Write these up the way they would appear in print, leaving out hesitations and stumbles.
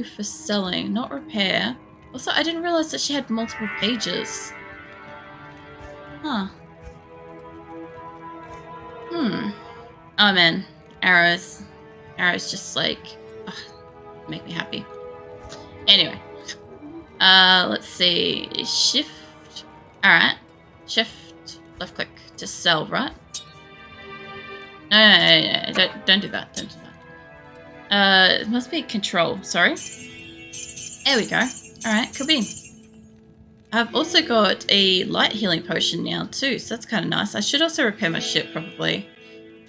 For selling, not repair. Also, I didn't realize that she had multiple pages. Huh. Oh man, arrows. Arrows just like make me happy. Anyway, let's see. Shift. All right. Shift. Left click to sell. Right. No. Don't do that. Don't do that. It must be control. Sorry. There we go. All right. Cool beans. I've also got a light healing potion now too, so that's kind of nice. I should also repair my ship probably.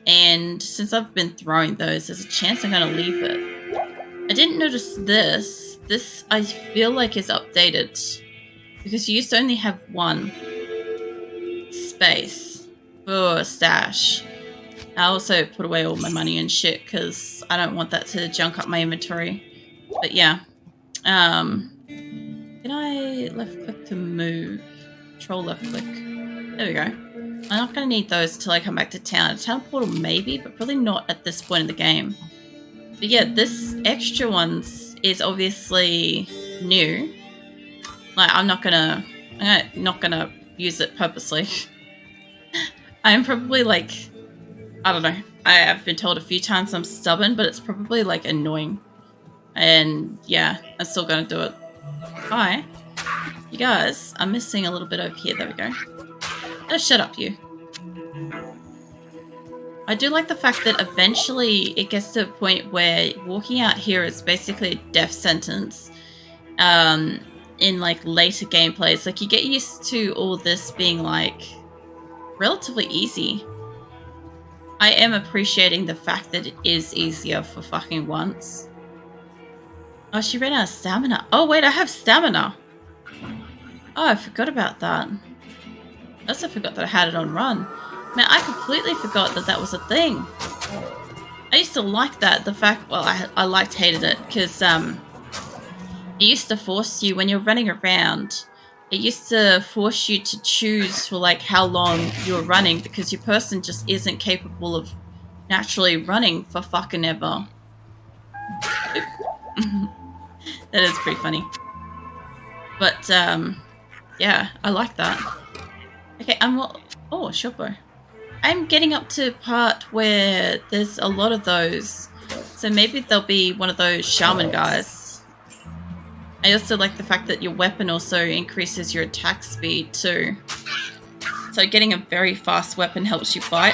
And since I've been throwing those, there's a chance I'm going to leave it. I didn't notice this. This, I feel like, is updated. Because you used to only have one space for a stash. I also put away all my money and shit because I don't want that to junk up my inventory. But yeah. Can I left click to move? Control left click. There we go. I'm not going to need those until I come back to town. A town portal maybe, but probably not at this point in the game. But yeah, this extra ones is obviously new. Like, I'm not gonna use it purposely. I'm probably like, I don't know. I have been told a few times I'm stubborn, but it's probably like annoying. And yeah, I'm still gonna do it. Hi. You guys, I'm missing a little bit over here. There we go. Oh, shut up, you. I do like the fact that eventually it gets to a point where walking out here is basically a death sentence. In like later gameplays, like you get used to all this being like relatively easy. I am appreciating the fact that it is easier for fucking once. Oh, she ran out of stamina. Oh wait, I have stamina. Oh, I forgot about that. I also forgot that I had it on run. Man, I completely forgot that that was a thing. I used to like that. The fact, well, I hated it because it used to force you, when you're running around, it used to force you to choose for like how long you were running because your person just isn't capable of naturally running for fucking ever. That is pretty funny. But yeah, I like that. Okay, oh, shopper. I'm getting up to part where there's a lot of those. So maybe there'll be one of those shaman guys. I also like the fact that your weapon also increases your attack speed too. So getting a very fast weapon helps you fight.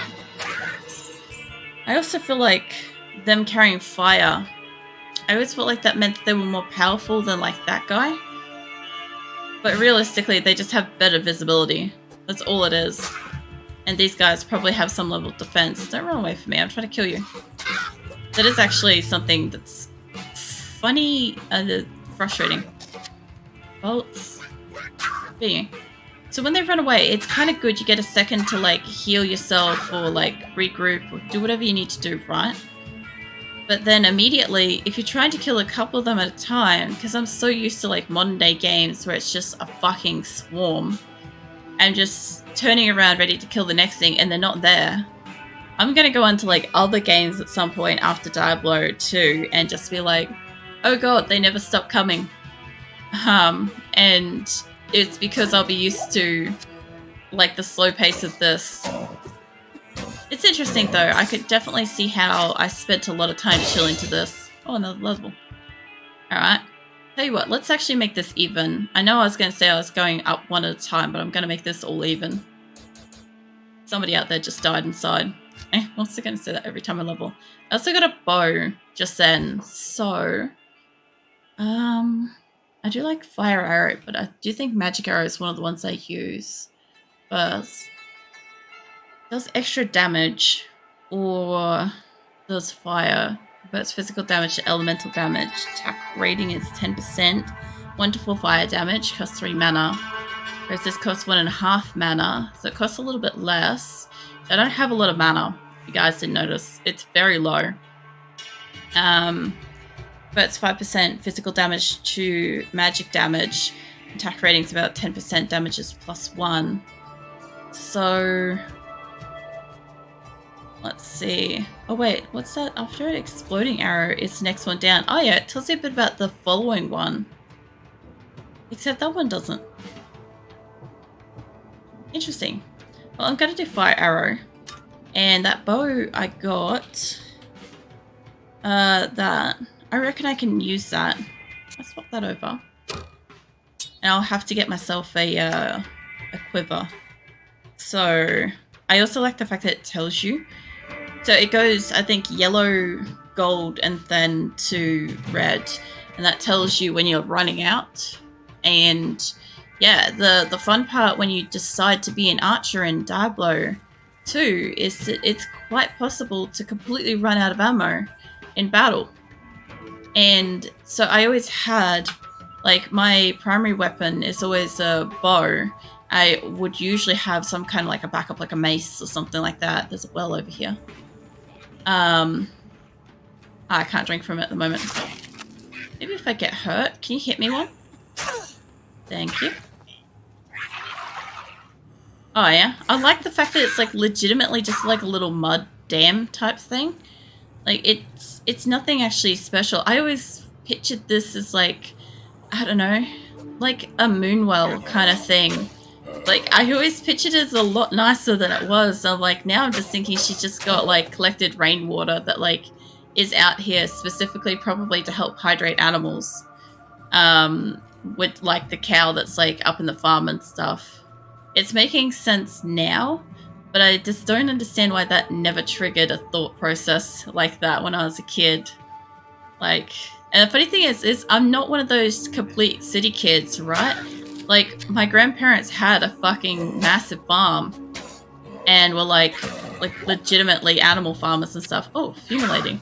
I also feel like them carrying fire, I always felt like that meant they were more powerful than like that guy. But realistically, they just have better visibility. That's all it is. And these guys probably have some level of defense. Don't run away from me, I'm trying to kill you. That is actually something that's funny and frustrating. Bolts. Being. So when they run away, it's kind of good. You get a second to like heal yourself or like regroup or do whatever you need to do, right? But then immediately, if you're trying to kill a couple of them at a time, because I'm so used to like modern day games where it's just a fucking swarm, I'm just turning around ready to kill the next thing and they're not there. I'm going to go on to like other games at some point after Diablo 2 and just be like, oh god, they never stop coming. And it's because I'll be used to like the slow pace of this. It's interesting though. I could definitely see how I spent a lot of time chilling to this. Oh, another level. Alright. Tell you what, let's actually make this even. I know I was going to say I was going up one at a time, but I'm going to make this all even. Somebody out there just died inside. I'm also going to say that every time I level. I also got a bow just then, so... I do like fire arrow, but I do think magic arrow is one of the ones I use first. Does extra damage, or does fire? Converts physical damage to elemental damage. Attack rating is 10%. 1 to 4 fire damage, costs 3 mana. Whereas this costs 1.5 mana, so it costs a little bit less. I don't have a lot of mana, if you guys didn't notice. It's very low. But it's 5% physical damage to magic damage. Attack rating is about 10%, damage is +1. So... Let's see. Oh wait, what's that? After an exploding arrow, it's the next one down. Oh yeah, it tells you a bit about the following one. Except that one doesn't. Interesting. Well, I'm gonna do fire arrow. And that bow I got, that. I reckon I can use that. I'll swap that over. And I'll have to get myself a quiver. So, I also like the fact that it tells you. So it goes, I think, yellow, gold, and then to red. And that tells you when you're running out. And yeah, the fun part when you decide to be an archer in Diablo 2 is that it's quite possible to completely run out of ammo in battle. And so I always had, like, my primary weapon is always a bow. I would usually have some kind of like a backup, like a mace or something like that. There's a well over here. I can't drink from it at the moment. Maybe if I get hurt, can you hit me one? Thank you. Oh yeah, I like the fact that it's like legitimately just like a little mud dam type thing. Like it's nothing actually special. I always pictured this as like, I don't know, like a moonwell kind of thing. Like I always pictured it as a lot nicer than it was. So like now I'm just thinking she just got like collected rainwater that like is out here specifically probably to help hydrate animals. With like the cow that's like up in the farm and stuff. It's making sense now, but I just don't understand why that never triggered a thought process like that when I was a kid. Like, and the funny thing is I'm not one of those complete city kids, right? Like, my grandparents had a fucking massive farm and were like legitimately animal farmers and stuff. Oh, fumulating.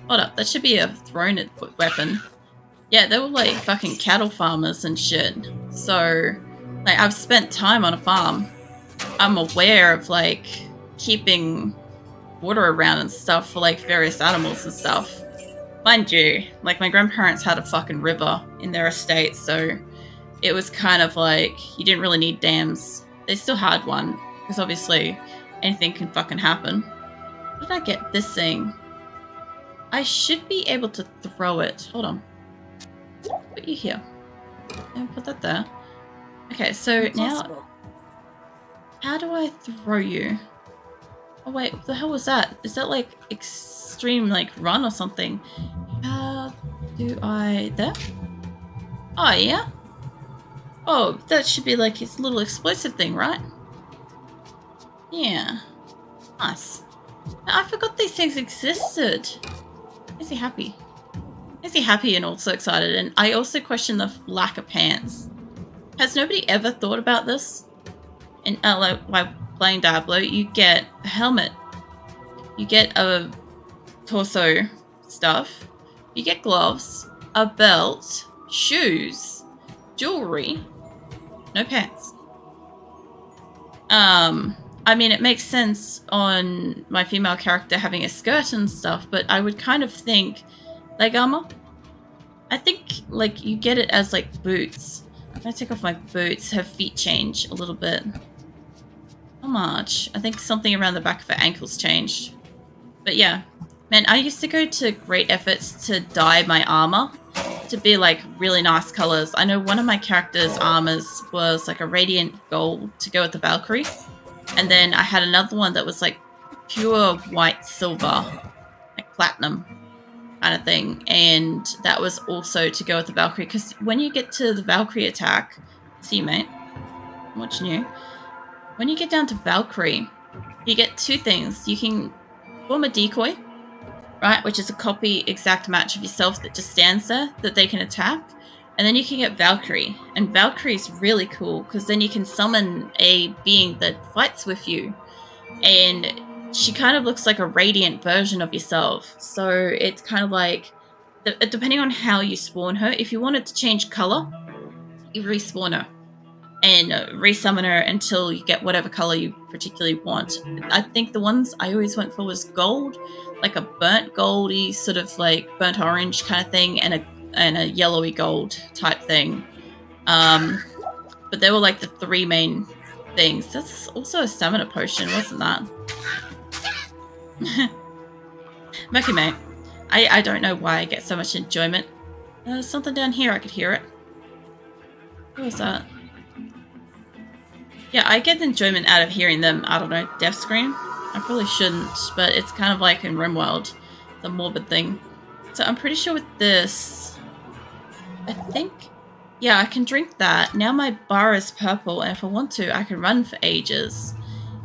Hold up, that should be a thrown weapon. Yeah, they were like fucking cattle farmers and shit. So, like, I've spent time on a farm. I'm aware of like keeping water around and stuff for like various animals and stuff. Mind you, like my grandparents had a fucking river in their estate, so it was kind of like you didn't really need dams. They still had one because obviously anything can fucking happen. How did I get this thing? I should be able to throw it. Hold on. Put you here. And put that there. Okay, so now, how do I throw you? Oh wait, what the hell was that? Is that like extreme like run or something? How do I, there? Oh yeah? Oh, that should be like his little explosive thing, right? Yeah. Nice. I forgot these things existed. Is he happy? Is he happy and also excited? And I also question the lack of pants. Has nobody ever thought about this? And like while playing Diablo, you get a helmet, you get a torso stuff, you get gloves, a belt, shoes, jewelry, no pants. I mean, it makes sense on my female character having a skirt and stuff, but I would kind of think leg armor. I think like you get it as like boots. If I take off my boots, her feet change a little bit. How much? I think something around the back of her ankles changed. But yeah, man, I used to go to great efforts to dye my armor to be like really nice colors. I know one of my character's armors was like a radiant gold to go with the Valkyrie. And then I had another one that was like pure white silver, like platinum kind of thing. And that was also to go with the Valkyrie. Because when you get to the Valkyrie attack, see you, mate. I'm watching you. When you get down to Valkyrie, you get two things. You can form a decoy, right? Which is a copy exact match of yourself that just stands there that they can attack. And then you can get Valkyrie. And Valkyrie is really cool because then you can summon a being that fights with you. And she kind of looks like a radiant version of yourself. So it's kind of like, depending on how you spawn her, if you wanted to change color, you respawn her and resummon her until you get whatever color you particularly want. I think the ones I always went for was gold, like a burnt goldy, sort of like burnt orange kind of thing, and a yellowy gold type thing. But they were like the three main things. That's also a stamina potion, wasn't that? Merky mate. I don't know why I get so much enjoyment. There's something down here, I could hear it. What was that? Yeah, I get enjoyment out of hearing them, I don't know, death scream. I probably shouldn't, but it's kind of like in RimWorld, the morbid thing. So I'm pretty sure with this, I think, yeah, I can drink that. Now my bar is purple, and if I want to, I can run for ages.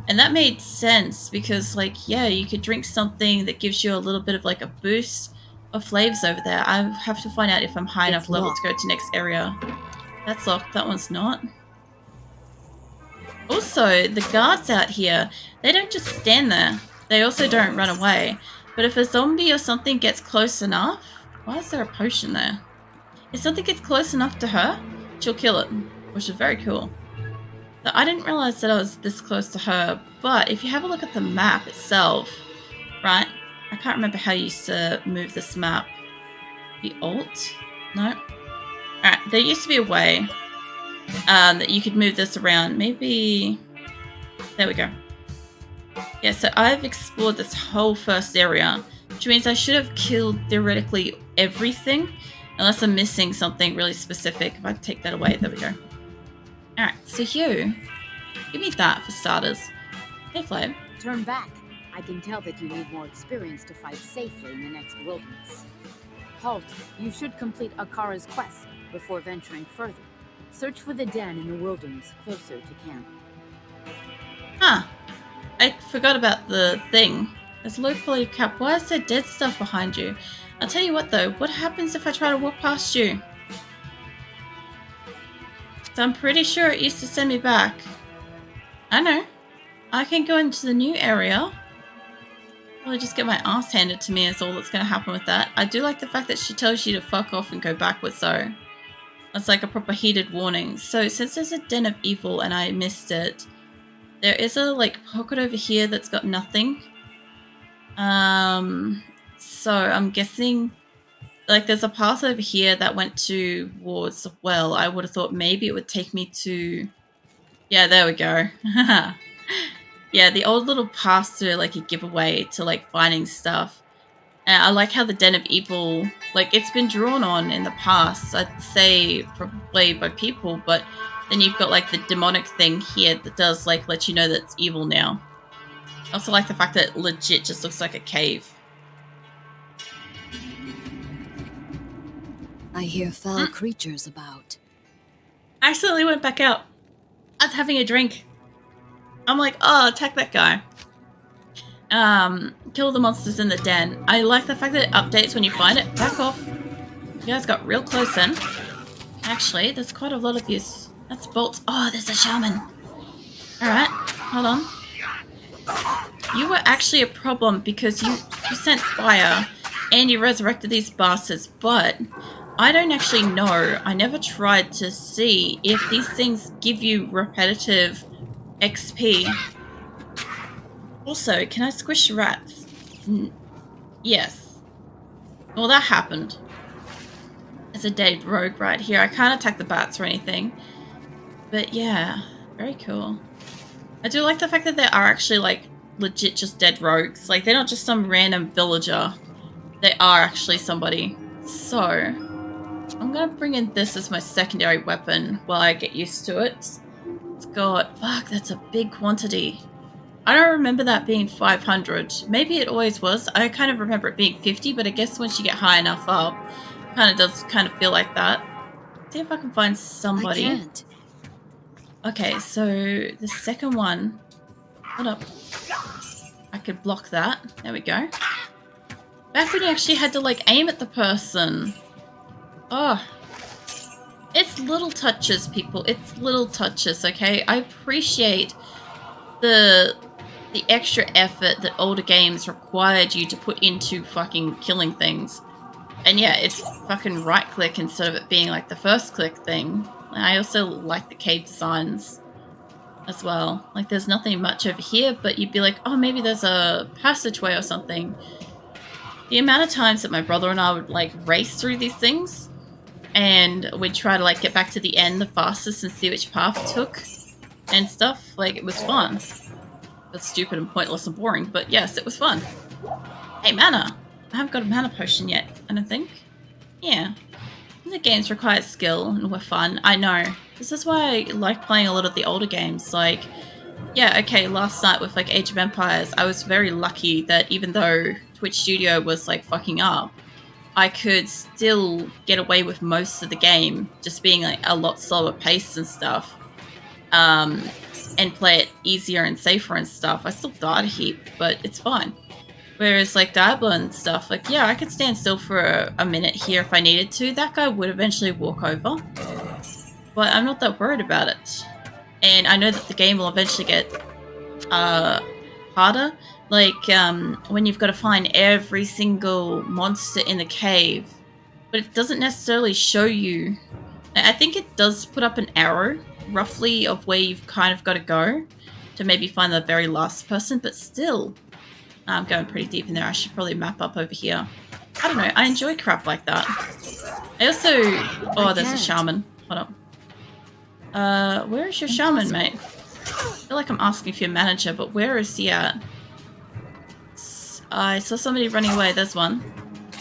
And that made sense because, like, yeah, you could drink something that gives you a little bit of, like, a boost of flavors over there. I have to find out if I'm high enough level to go to next area. That's locked. That one's not. Also, the guards out here, they don't just stand there. They also don't run away. But if a zombie or something gets close enough... Why is there a potion there? If something gets close enough to her, she'll kill it, which is very cool. So I didn't realize that I was this close to her, but if you have a look at the map itself, right? I can't remember how you used to move this map. The alt? No? Alright, there used to be a way that you could move this around. Maybe... There we go. Yeah, so I've explored this whole first area, which means I should have killed theoretically everything, unless I'm missing something really specific. If I take that away, there we go. Alright, so Hugh, give me that for starters. Hey, Flav. Turn back. I can tell that you need more experience to fight safely in the next wilderness. Halt. You should complete Akara's quest before venturing further. Search for the den in the wilderness closer to camp. Huh. I forgot about the thing. There's a low quality cap. Why is there dead stuff behind you? I'll tell you what though, what happens if I try to walk past you? So I'm pretty sure it used to send me back. I know. I can go into the new area. I'll just get my ass handed to me is all that's going to happen with that. I do like the fact that she tells you to fuck off and go backwards though. That's like a proper heated warning. So since there's a den of evil and I missed it, there is a like pocket over here that's got nothing. So I'm guessing like there's a path over here that went towards the well. I would have thought maybe it would take me to... Yeah, there we go. Yeah, the old little paths to like a giveaway to like finding stuff. And I like how the Den of Evil, like it's been drawn on in the past, I'd say probably by people, but then you've got like the demonic thing here that does like let you know that it's evil now. I also like the fact that it legit just looks like a cave. I hear foul creatures about. I accidentally went back out. I was having a drink. I'm like, oh, attack that guy. Kill the monsters in the den. I like the fact that it updates when you find it. Back off. You guys got real close then. Actually, there's quite a lot of use. That's bolts. Oh, there's a shaman. Alright, hold on. You were actually a problem because you sent fire and you resurrected these bastards, but I don't actually know. I never tried to see if these things give you repetitive XP. Also, can I squish rats? Yes. Well, that happened. There's a dead rogue right here. I can't attack the bats or anything. But yeah, very cool. I do like the fact that there are actually like legit just dead rogues. Like they're not just some random villager. They are actually somebody. So, I'm gonna bring in this as my secondary weapon while I get used to it. It's got, fuck, that's a big quantity. I don't remember that being 500. Maybe it always was. I kind of remember it being 50, but I guess once you get high enough up, it kind of does kind of feel like that. Let's see if I can find somebody. I can't. Okay, so the second one. Hold up. I could block that. There we go. Back when you actually had to like aim at the person. Oh. It's little touches, people. It's little touches, okay? I appreciate the extra effort that older games required you to put into fucking killing things. And yeah, it's fucking right click instead of it being like the first click thing. I also like the cave designs as well. Like there's nothing much over here, but you'd be like, oh, maybe there's a passageway or something. The amount of times that my brother and I would like race through these things and we'd try to like get back to the end the fastest and see which path it took and stuff, like it was fun. That's stupid and pointless and boring, but yes, it was fun. Hey, mana! I haven't got a mana potion yet, I don't think. Yeah. The games require skill and were fun. I know. This is why I like playing a lot of the older games. Like, yeah, okay, last night with like Age of Empires, I was very lucky that even though Twitch Studio was like fucking up, I could still get away with most of the game, just being like a lot slower paced and stuff. And play it easier and safer and stuff. I still died a heap, but it's fine. Whereas like Diablo and stuff, like, yeah, I could stand still for a minute here if I needed to. That guy would eventually walk over. But I'm not that worried about it. And I know that the game will eventually get harder. Like when you've got to find every single monster in the cave. But it doesn't necessarily show you. I think it does put up an arrow, roughly, of where you've kind of got to go to maybe find the very last person. But still, I'm going pretty deep in there. I should probably map up over here. I don't know. I enjoy crap like that. I also... Oh, there's a shaman. Hold up. Where is your shaman, mate? I feel like I'm asking for your manager, but where is he at? I saw somebody running away. There's one.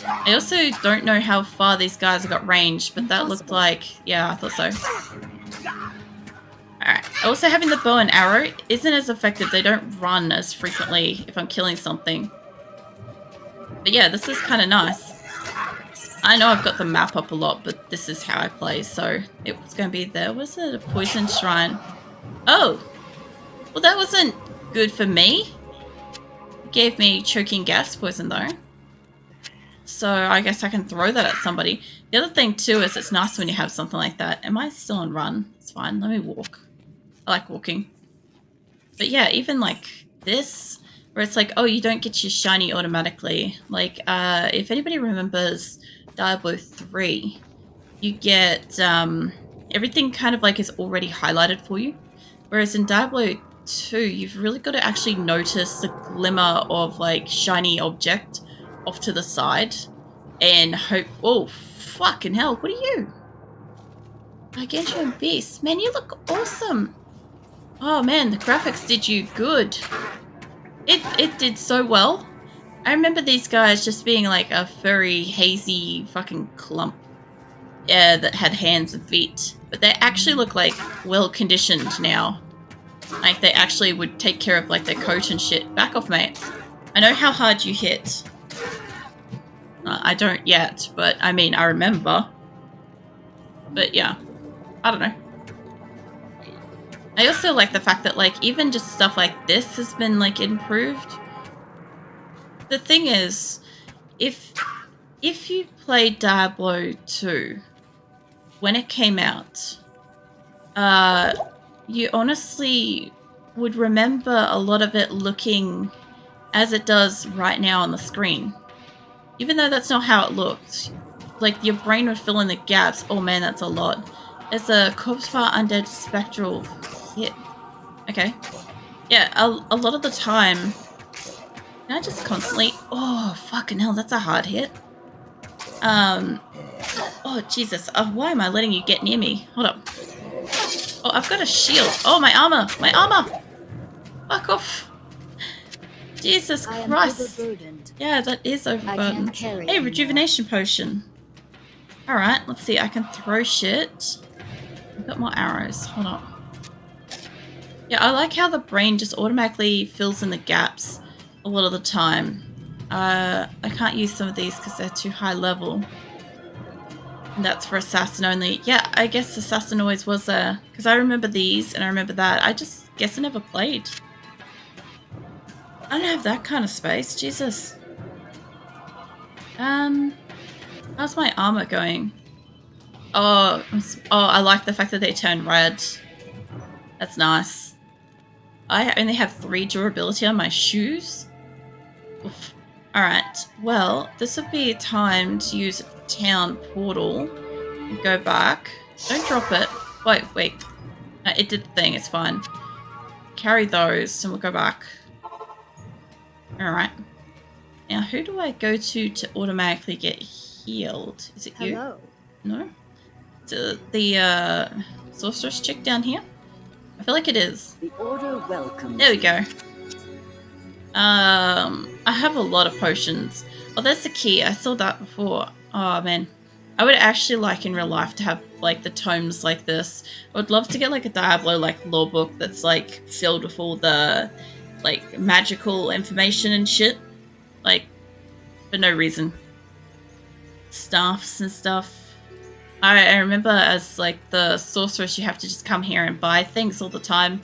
I also don't know how far these guys have got range, but that looked like... Yeah, I thought so. Alright. Also, having the bow and arrow isn't as effective. They don't run as frequently if I'm killing something. But yeah, this is kind of nice. I know I've got the map up a lot, but this is how I play, so it's going to be there. Was it a poison shrine? Oh! Well, that wasn't good for me. It gave me choking gas poison, though. So I guess I can throw that at somebody. The other thing, too, is it's nice when you have something like that. Am I still on run? It's fine. Let me walk. I like walking. But yeah, even like this, where it's like, oh, you don't get your shiny automatically. Like, if anybody remembers Diablo 3, you get everything kind of like is already highlighted for you. Whereas in Diablo 2, you've really got to actually notice the glimmer of like shiny object off to the side and hope. Oh, fucking hell, what are you? Gargantuan beast. Man, you look awesome. Oh man, the graphics did you good. It did so well. I remember these guys just being like a furry, hazy fucking clump. Yeah, that had hands and feet. But they actually look like well conditioned now. Like they actually would take care of like their coat and shit. Back off, mate. I know how hard you hit. I don't yet, but I mean, I remember. But yeah, I don't know. I also like the fact that like even just stuff like this has been like improved. The thing is, if you played Diablo 2 when it came out, you honestly would remember a lot of it looking as it does right now on the screen. Even though that's not how it looked. Like, your brain would fill in the gaps. Oh man, that's a lot. There's a corpse fire undead spectral hit. Okay. Yeah, a lot of the time... Can I just constantly... Oh, fucking hell, that's a hard hit. Oh, Jesus. Why am I letting you get near me? Hold up. Oh, I've got a shield. Oh, my armor. My armor. Fuck off. Jesus Christ. Yeah, that is overburdened. Hey, rejuvenation potion. Alright, let's see. I can throw shit. I've got more arrows. Hold on. Yeah, I like how the brain just automatically fills in the gaps a lot of the time. I can't use some of these because they're too high level. And that's for assassin only. Yeah, I guess assassin always was there. Because I remember these and I remember that. I just guess I never played. I don't have that kind of space. Jesus. How's my armor going? Oh, I like the fact that they turn red. That's nice. I only have 3 durability on my shoes. Oof. Alright, well, this would be a time to use a town portal and go back. Don't drop it. Wait. It did the thing, it's fine. Carry those and we'll go back. Alright. Now, who do I go to automatically get healed? Is it you? Hello. No? The sorceress chick down here? I feel like it is. The order welcomes. There we go. I have a lot of potions. Oh, there's the key. I saw that before. Oh, man. I would actually like in real life to have, like, the tomes like this. I would love to get, like, a Diablo, like, lore book that's, like, filled with all the, like, magical information and shit. Like, for no reason. Staffs and stuff. I remember as, like, the sorceress, you have to just come here and buy things all the time.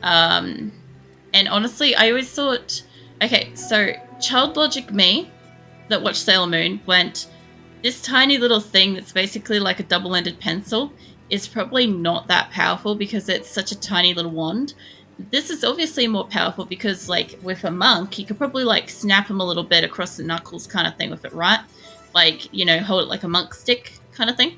And honestly, I always thought... Okay, so child logic me that watched Sailor Moon went, this tiny little thing that's basically like a double-ended pencil is probably not that powerful because it's such a tiny little wand. This is obviously more powerful because, like, with a monk, you could probably, like, snap him a little bit across the knuckles kind of thing with it, right? Like, you know, hold it like a monk stick kind of thing.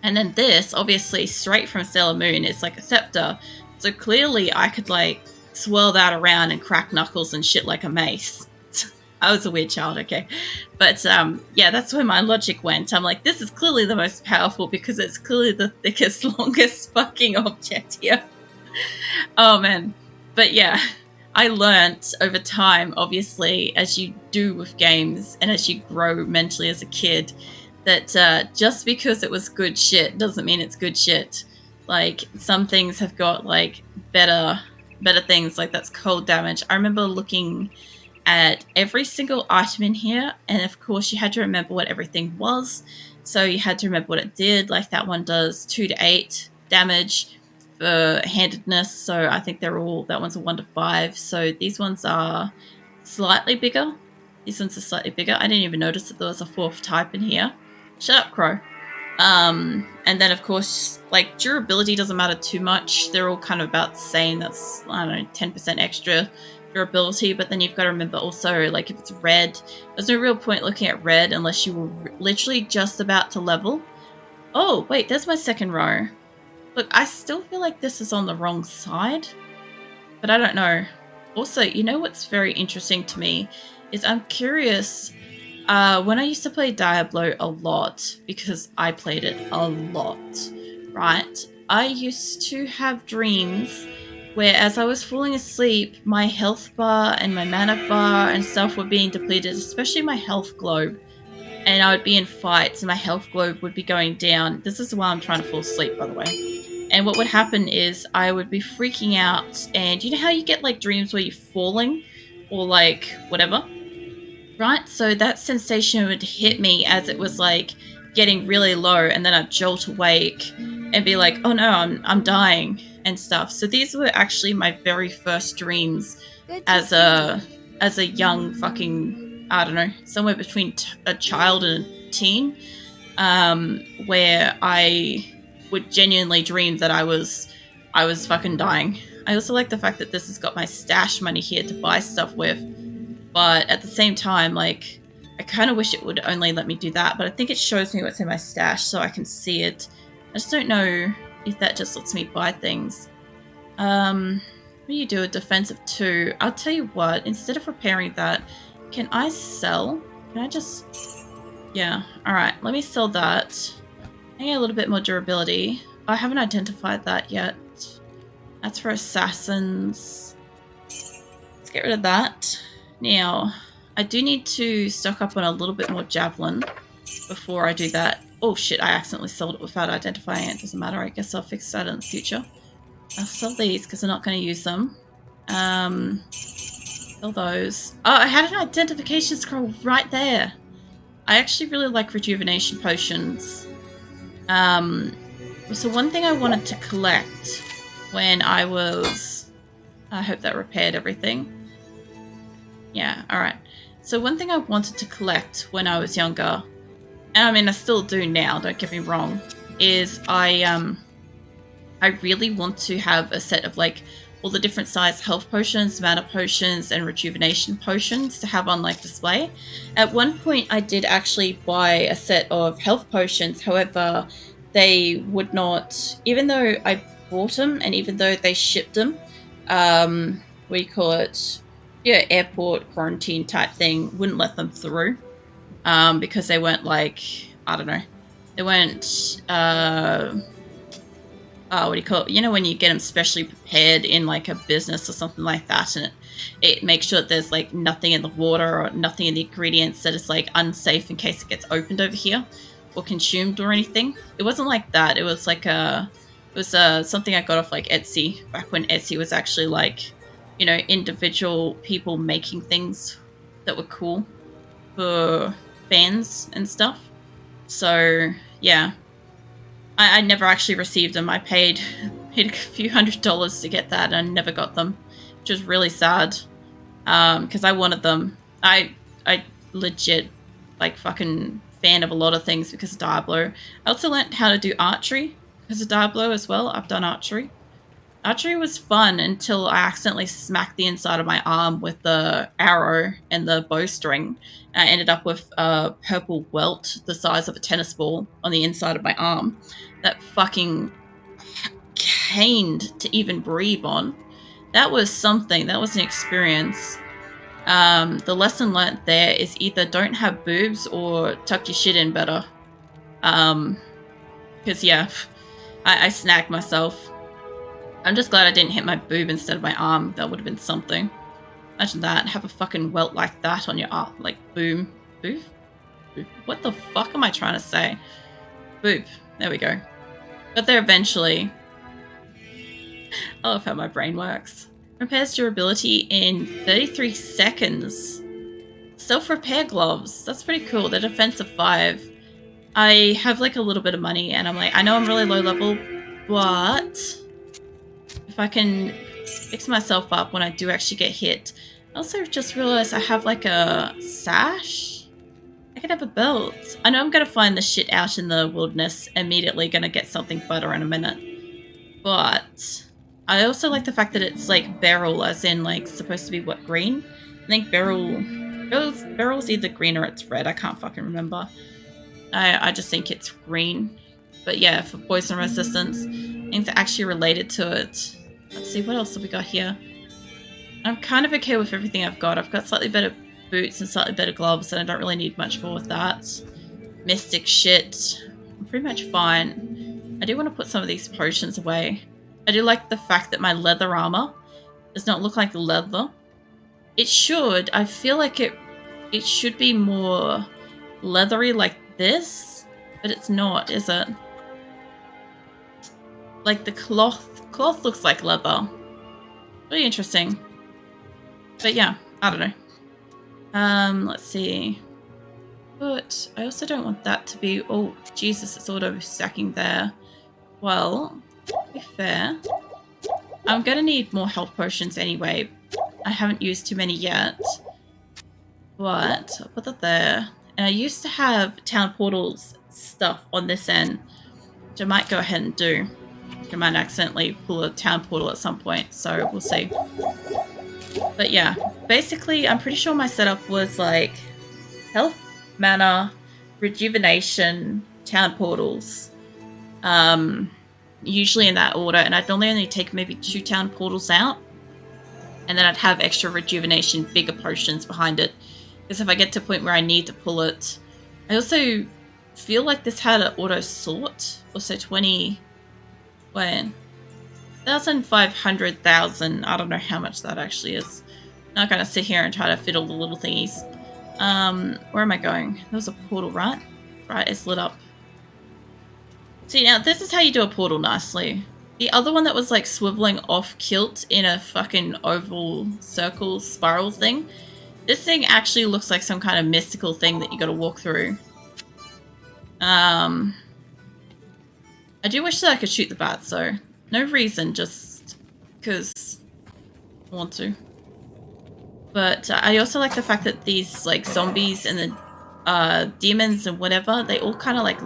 And then this, obviously, straight from Sailor Moon, is like a scepter. So clearly I could, like, swirl that around and crack knuckles and shit like a mace. I was a weird child, okay? But, yeah, that's where my logic went. I'm like, this is clearly the most powerful because it's clearly the thickest, longest fucking object here. Oh, man. But, yeah, I learnt over time, obviously, as you do with games and as you grow mentally as a kid, that just because it was good shit doesn't mean it's good shit. Like, some things have got, like, better things, like that's cold damage. I remember looking at every single item in here, and of course you had to remember what everything was. So you had to remember what it did. Like, that one does 2 to 8 damage for handedness, so I think they're all... that one's a 1 to 5. So these ones are slightly bigger. These ones are slightly bigger. I didn't even notice that there was a 4th type in here. Shut up, Crow. And then, of course, like, durability doesn't matter too much. They're all kind of about the same. That's, I don't know, 10% extra durability. But then you've got to remember also, like, if it's red, there's no real point looking at red unless you were literally just about to level. Oh, wait, there's my second row. Look, I still feel like this is on the wrong side, but I don't know. Also, you know what's very interesting to me is I'm curious... when I used to play Diablo a lot, because I played it a lot, right? I used to have dreams where, as I was falling asleep, my health bar and my mana bar and stuff were being depleted, especially my health globe. And I would be in fights and my health globe would be going down. This is why I'm trying to fall asleep, by the way. And what would happen is I would be freaking out, and you know how you get, like, dreams where you're falling or, like, whatever? Right, so that sensation would hit me as it was, like, getting really low, and then I'd jolt awake and be like, oh no, I'm dying and stuff. So these were actually my very first dreams as a young fucking, I don't know, somewhere between a child and a teen, where I would genuinely dream that I was fucking dying. I also like the fact that this has got my stash money here to buy stuff with. But at the same time, like, I kind of wish it would only let me do that. But I think it shows me what's in my stash so I can see it. I just don't know if that just lets me buy things. What do you do? A defensive 2. I'll tell you what. Instead of repairing that, can I sell? Can I just... Yeah. Alright. Let me sell that. I get a little bit more durability. I haven't identified that yet. That's for assassins. Let's get rid of that. Now, I do need to stock up on a little bit more javelin before I do that. Oh shit, I accidentally sold it without identifying it. Doesn't matter, I guess I'll fix that in the future. I'll sell these because I'm not going to use them. Sell those. Oh, I had an identification scroll right there. I actually really like rejuvenation potions. So one thing I wanted to collect when I was... I hope that repaired everything. Yeah, alright. So one thing I wanted to collect when I was younger, and I mean I still do now, don't get me wrong, is I really want to have a set of, like, all the different size health potions, mana potions, and rejuvenation potions to have on, like, display. At one point I did actually buy a set of health potions, however, they would not, even though I bought them and even though they shipped them, what do you call it? Yeah, airport quarantine type thing, wouldn't let them through because they weren't, like, I don't know, they weren't what do you call it? You know, when you get them specially prepared in like a business or something like that, and it makes sure that there's like nothing in the water or nothing in the ingredients that is like unsafe in case it gets opened over here or consumed or anything. It wasn't like that. It was like it was something I got off like Etsy back when Etsy was actually like, you know, individual people making things that were cool for fans and stuff. So yeah, I never actually received them. I paid paid a few $100s to get that, and I never got them, which was really sad. Because I wanted them. I legit like fucking fan of a lot of things because of Diablo. I also learned how to do archery because of Diablo as well. I've done archery. Archery was fun until I accidentally smacked the inside of my arm with the arrow and the bowstring. I ended up with a purple welt the size of a tennis ball on the inside of my arm that fucking caned to even breathe on. That was something. That was an experience. The lesson learnt there is either don't have boobs or tuck your shit in better. Because yeah, I snagged myself. I'm just glad I didn't hit my boob instead of my arm. That would have been something. Imagine that. Have a fucking welt like that on your arm. Like, boom. Boof? Boop. What the fuck am I trying to say? Boop. There we go. Got there eventually. I love how my brain works. Repairs durability in 33 seconds. Self-repair gloves. That's pretty cool. They're defensive 5. I have like a little bit of money and I'm like, I know I'm really low level, but if I can fix myself up when I do actually get hit. I also just realized I have like a sash. I can have a belt. I know I'm going to find this shit out in the wilderness. Immediately going to get something better in a minute. But I also like the fact that it's like beryl, as in like supposed to be what, green? I think beryl's either green or it's red. I can't fucking remember. I just think it's green. But yeah, for poison resistance, things are actually related to it. Let's see, what else have we got here? I'm kind of okay with everything I've got. I've got slightly better boots and slightly better gloves, and I don't really need much more with that. Mystic shit. I'm pretty much fine. I do want to put some of these potions away. I do like the fact that my leather armor does not look like leather. It should. I feel like it should be more leathery like this, but it's not, is it? Like the cloth looks like leather. Really interesting. But yeah, I don't know. Let's see. But I also don't want that to be... Oh, Jesus, it's auto stacking there. Well, to be fair, I'm going to need more health potions anyway. I haven't used too many yet. But I'll put that there. And I used to have town portals stuff on this end, which I might go ahead and do. I might accidentally pull a town portal at some point, so we'll see. But yeah, basically, I'm pretty sure my setup was like health, mana, rejuvenation, town portals. Usually in that order, and I'd normally only take maybe 2 town portals out, and then I'd have extra rejuvenation, bigger potions behind it. Because if I get to a point where I need to pull it, I also feel like this had an auto sort. Also 20. When 1,500, I don't know how much that actually is. Not gonna sit here and try to fit all the little thingies. Where am I going? There was a portal, right? Right, it's lit up. See, now this is how you do a portal nicely. The other one that was like swiveling off kilt in a fucking oval circle spiral thing. This thing actually looks like some kind of mystical thing that you gotta walk through. I do wish that I could shoot the bats, so no reason, just because I want to. But I also like the fact that these like zombies and the demons and whatever, they all kind of like